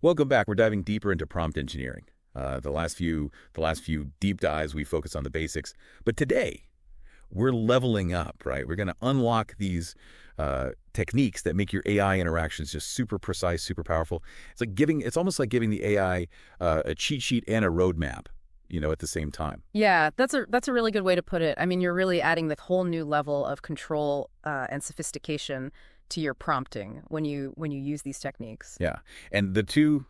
Welcome back. We're diving deeper into prompt engineering. The last few deep dives, we focus on the basics, but today we're leveling up. Right, we're going to unlock these techniques that make your AI interactions just super precise, super powerful. It's almost like giving the AI a cheat sheet and a roadmap, at the same time. Yeah, that's a really good way to put it. I mean, you're really adding the whole new level of control and sophistication to your prompting when you use these techniques. Yeah, and the two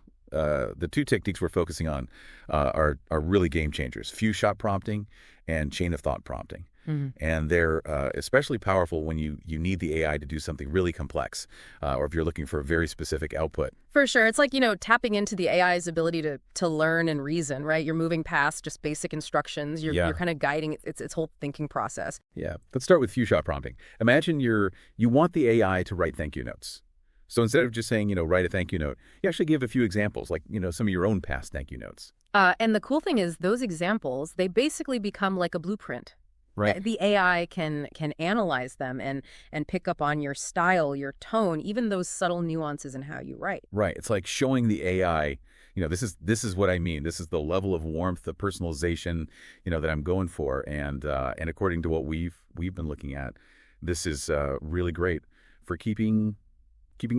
techniques we're focusing on are really game changers: few shot prompting and chain of thought prompting. Mhm. And they're especially powerful when you need the AI to do something really complex, or if you're looking for a very specific output. For sure. It's like, tapping into the AI's ability to learn and reason, right? You're moving past just basic instructions. You're Yeah. you're kind of guiding its whole thinking process. Yeah. Let's start with few shot prompting. Imagine you want the AI to write thank you notes. So instead of just saying, write a thank you note, you actually give a few examples, like, some of your own past thank you notes. And the cool thing is those examples, they basically become like a blueprint. Right. The AI can analyze them and pick up on your style, your tone, even those subtle nuances in how you write. Right. It's like showing the AI, this is what I mean. This is the level of warmth, the personalization, that I'm going for. And according to what we've been looking at, this is really great for keeping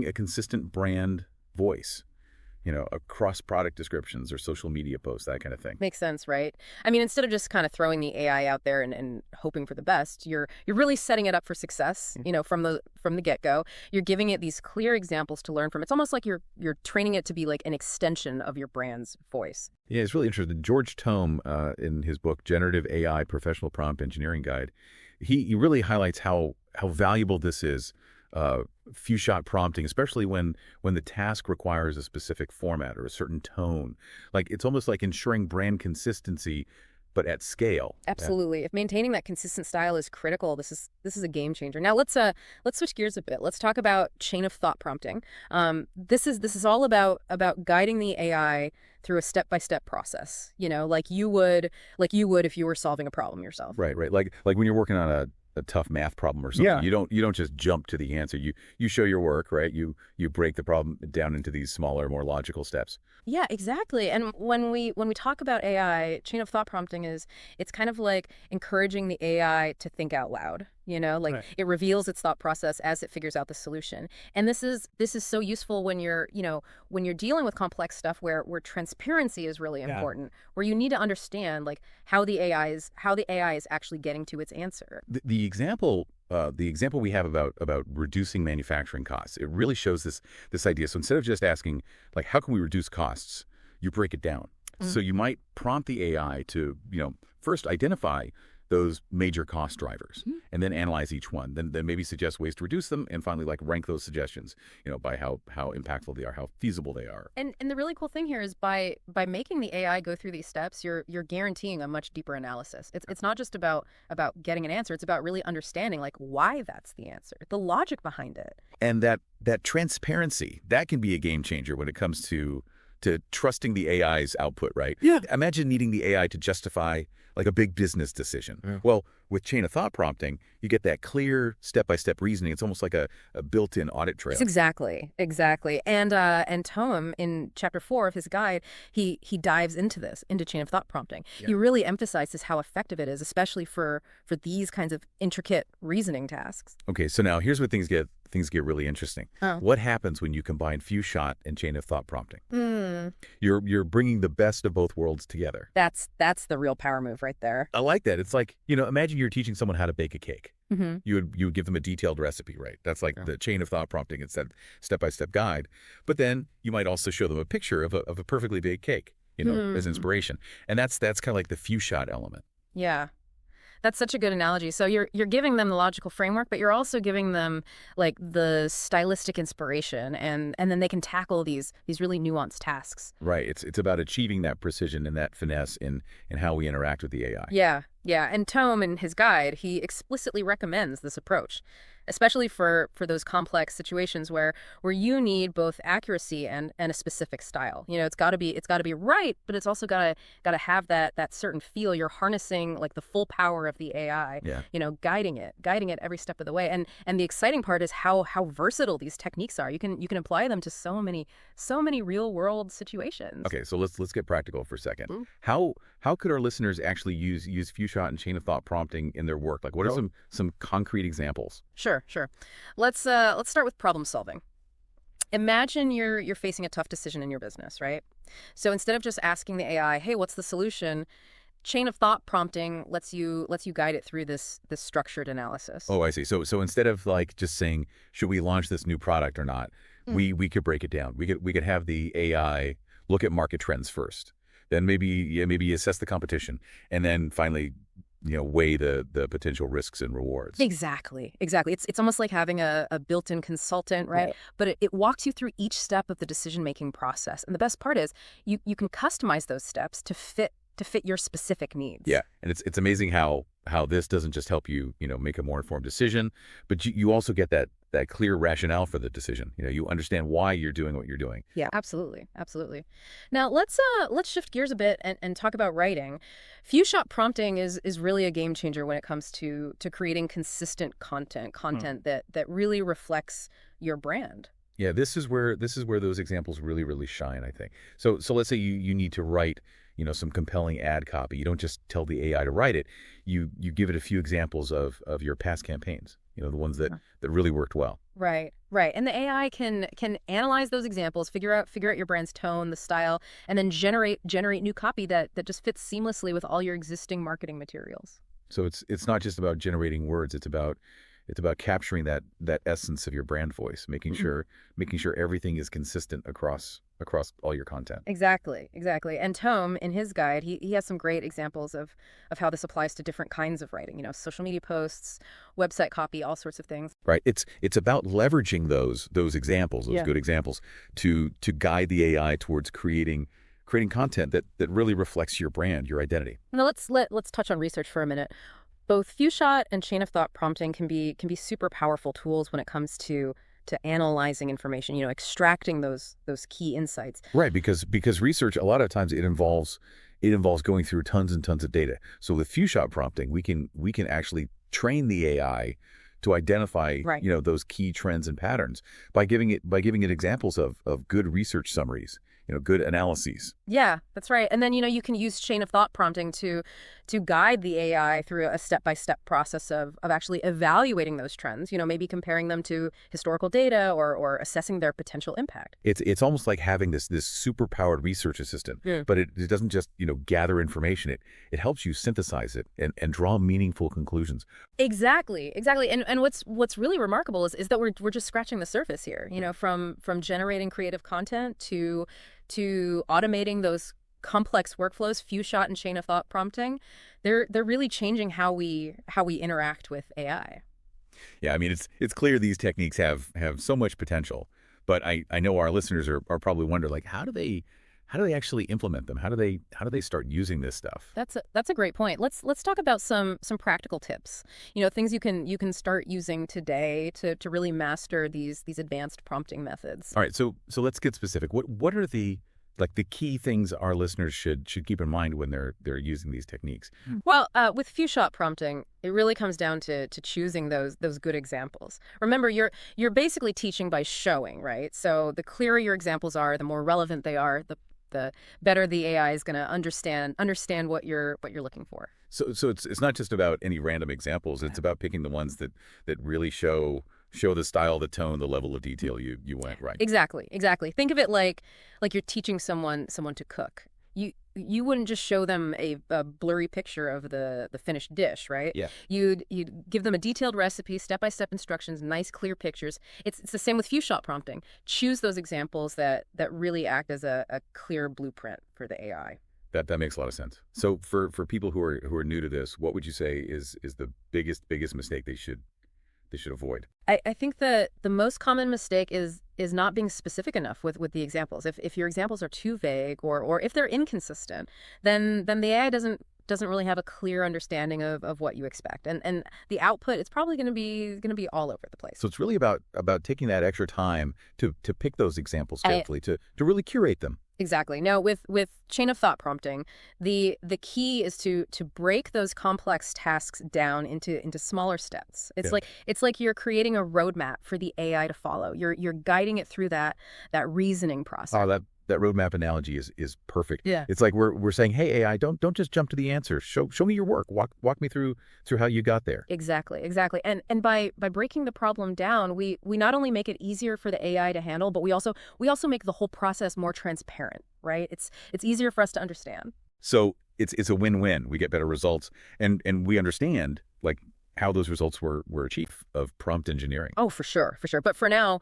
a consistent brand voice, across product descriptions or social media posts, that kind of thing. Makes sense, right? I mean, instead of just kind of throwing the AI out there and hoping for the best, you're really setting it up for success, from the get-go. You're giving it these clear examples to learn from. It's almost like you're training it to be like an extension of your brand's voice. Yeah, it's really interesting. George Tome, in his book Generative AI Professional Prompt Engineering Guide, he really highlights how valuable this is. Few shot prompting, especially when the task requires a specific format or a certain tone. Like, it's almost like ensuring brand consistency, but at scale. Absolutely. If maintaining that consistent style is critical, this is a game changer. Now let's switch gears a bit. Let's talk about chain of thought prompting. This is all about guiding the AI through a step-by-step process. Like you would if you were solving a problem yourself. Right, right. Like when you're working on a tough math problem or something. Yeah. You don't just jump to the answer. You show your work, right? You break the problem down into these smaller, more logical steps. Yeah, exactly. And when we talk about AI, chain of thought prompting it's kind of like encouraging the AI to think out loud. Like Right. it reveals its thought process as it figures out the solution. And this is so useful when you're dealing with complex stuff where transparency is really Yeah. important, where you need to understand like how the AI is actually getting to its answer. The example we have about reducing manufacturing costs, it really shows this idea. So instead of just asking, like, how can we reduce costs, you break it down. So you might prompt the AI to, first identify those major cost drivers and then analyze each one. Then maybe suggest ways to reduce them, and finally, like, rank those suggestions, by how impactful they are, how feasible they are. And the really cool thing here is by making the AI go through these steps, you're guaranteeing a much deeper analysis. It's not just about getting an answer. It's about really understanding like why that's the answer, the logic behind it. And that transparency, that can be a game changer when it comes to trusting the AI's output, right? Yeah. Imagine needing the AI to justify like a big business decision. Yeah. Well, with chain of thought prompting, you get that clear step-by-step reasoning. It's almost like a built-in audit trail. It's exactly. And Tom, in chapter 4 of his guide, he dives into chain of thought prompting. Yeah. He really emphasizes how effective it is, especially for these kinds of intricate reasoning tasks. Okay, so now here's where things get really interesting. Oh. What happens when you combine few shot and chain of thought prompting? Hmm. You're bringing the best of both worlds together. That's the real power move right there. I like that. It's like, imagine you're teaching someone how to bake a cake. Mm-hmm. You would give them a detailed recipe, right? That's like Yeah. the chain of thought prompting. It's that step-by-step guide. But then you might also show them a picture of a perfectly baked cake, as inspiration. And that's kind of like the few shot element. Yeah. That's such a good analogy. So you're giving them the logical framework, but you're also giving them like the stylistic inspiration, and then they can tackle these really nuanced tasks. Right. It's about achieving that precision and that finesse in how we interact with the AI. Yeah. Yeah, and Tome, in his guide, he explicitly recommends this approach, especially for those complex situations where you need both accuracy and a specific style. It's got to be right, but it's also got to have that certain feel. You're harnessing like the full power of the AI, Yeah. guiding it every step of the way. And the exciting part is how versatile these techniques are. You can apply them to so many real world situations. Okay, so let's get practical for a second. Mm. How could our listeners actually use few shot and chain of thought prompting in their work? Like, what are some concrete examples? Sure. Let's start with problem solving. Imagine you're facing a tough decision in your business, right? So instead of just asking the AI, "Hey, what's the solution?" Chain of thought prompting lets you guide it through this structured analysis. Oh, I see. So instead of like just saying, should we launch this new product or not, we could break it down. We could have the AI look at market trends first, then maybe assess the competition, and then finally, weigh the potential risks and rewards. Exactly. It's almost like having a built-in consultant, right? But it walks you through each step of the decision-making process. And the best part is you can customize those steps to fit your specific needs. Yeah, and it's amazing how this doesn't just help you make a more informed decision, but you also get that clear rationale for the decision. You understand why you're doing what you're doing. Yeah, absolutely. Now let's shift gears a bit and talk about writing. Few shot prompting is really a game changer when it comes to creating consistent content that really reflects your brand. Yeah, this is where those examples really shine, I think. So let's say you need to write some compelling ad copy. You don't just tell the AI to write it. You give it a few examples of your past campaigns, the ones that really worked well. Right. And the AI can analyze those examples, figure out your brand's tone, the style, and then generate new copy that just fits seamlessly with all your existing marketing materials. So it's not just about generating words. It's about capturing that essence of your brand voice, making sure everything is consistent across all your content. Exactly. And Tome, in his guide, he has some great examples of how this applies to different kinds of writing, social media posts, website copy, all sorts of things. Right. It's about leveraging those examples, those good examples, to guide the AI towards creating content that really reflects your brand, your identity. Now let's touch on research for a minute. Both few shot and chain of thought prompting can be super powerful tools when it comes to analyzing information, extracting those key insights. Right, because research, a lot of times it involves going through tons and tons of data. So with few shot prompting, we can actually train the AI to identify those key trends and patterns by giving it examples of good research summaries, good analyses. Yeah, that's right. And then, you can use chain of thought prompting to guide the AI through a step-by-step process of actually evaluating those trends, maybe comparing them to historical data or assessing their potential impact. It's almost like having this super-powered research assistant, but it doesn't just, gather information. It helps you synthesize it and draw meaningful conclusions. Exactly. And what's really remarkable is that we're just scratching the surface here, from generating creative content to automating those complex workflows. Few shot and chain of thought prompting, they're really changing how we interact with AI. Yeah, I mean, it's clear these techniques have so much potential, but I know our listeners are probably wondering, like, how do they actually implement them? How do they start using this stuff? That's a great point. Let's talk about some practical tips. Things you can start using today to really master these advanced prompting methods. All right, so let's get specific. What are the key things our listeners should keep in mind when they're using these techniques? Well, with few shot prompting, it really comes down to choosing those good examples. Remember, you're basically teaching by showing, right? So the clearer your examples are, the more relevant they are, the better the AI is going to understand what you're looking for. So it's not just about any random examples. It's about picking the ones that really show the style, the tone, the level of detail you went. Right. Exactly. Think of it like you're teaching someone to cook. You wouldn't just show them a blurry picture of the finished dish, right? Yeah. You'd give them a detailed recipe, step-by-step instructions, nice clear pictures. It's the same with few shot prompting. Choose those examples that really act as a clear blueprint for the AI. That makes a lot of sense. So for people who are new to this, what would you say is the biggest mistake they should avoid? I think that the most common mistake is not being specific enough with the examples. If your examples are too vague or if they're inconsistent, then the AI doesn't doesn't really have a clear understanding of what you expect. And the output, it's probably going to be all over the place. So it's really about taking that extra time to pick those examples carefully, to really curate them. Exactly. Now, with chain of thought prompting, the key is to break those complex tasks down into smaller steps. It's like you're creating a roadmap for the AI to follow. You're guiding it through that reasoning process. Oh, that roadmap analogy is perfect. Yeah. It's like we're saying, hey, AI, don't just jump to the answer. Show me your work. Walk me through how you got there. Exactly. And by breaking the problem down, we not only make it easier for the AI to handle, but we also make the whole process more transparent, right? It's easier for us to understand. So it's a win-win. We get better results, and we understand like how those results were achieved of prompt engineering. Oh, for sure. But for now,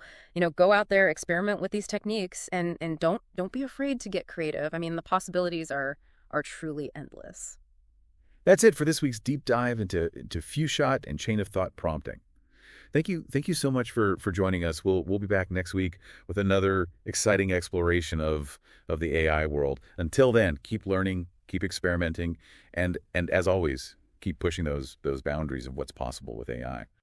go out there, experiment with these techniques, and don't be afraid to get creative. I mean, the possibilities are truly endless. That's it for this week's deep dive into few-shot and chain of thought prompting. Thank you so much for joining us. We'll be back next week with another exciting exploration of the AI world. Until then, keep learning, keep experimenting, and as always, keep pushing those boundaries of what's possible with AI.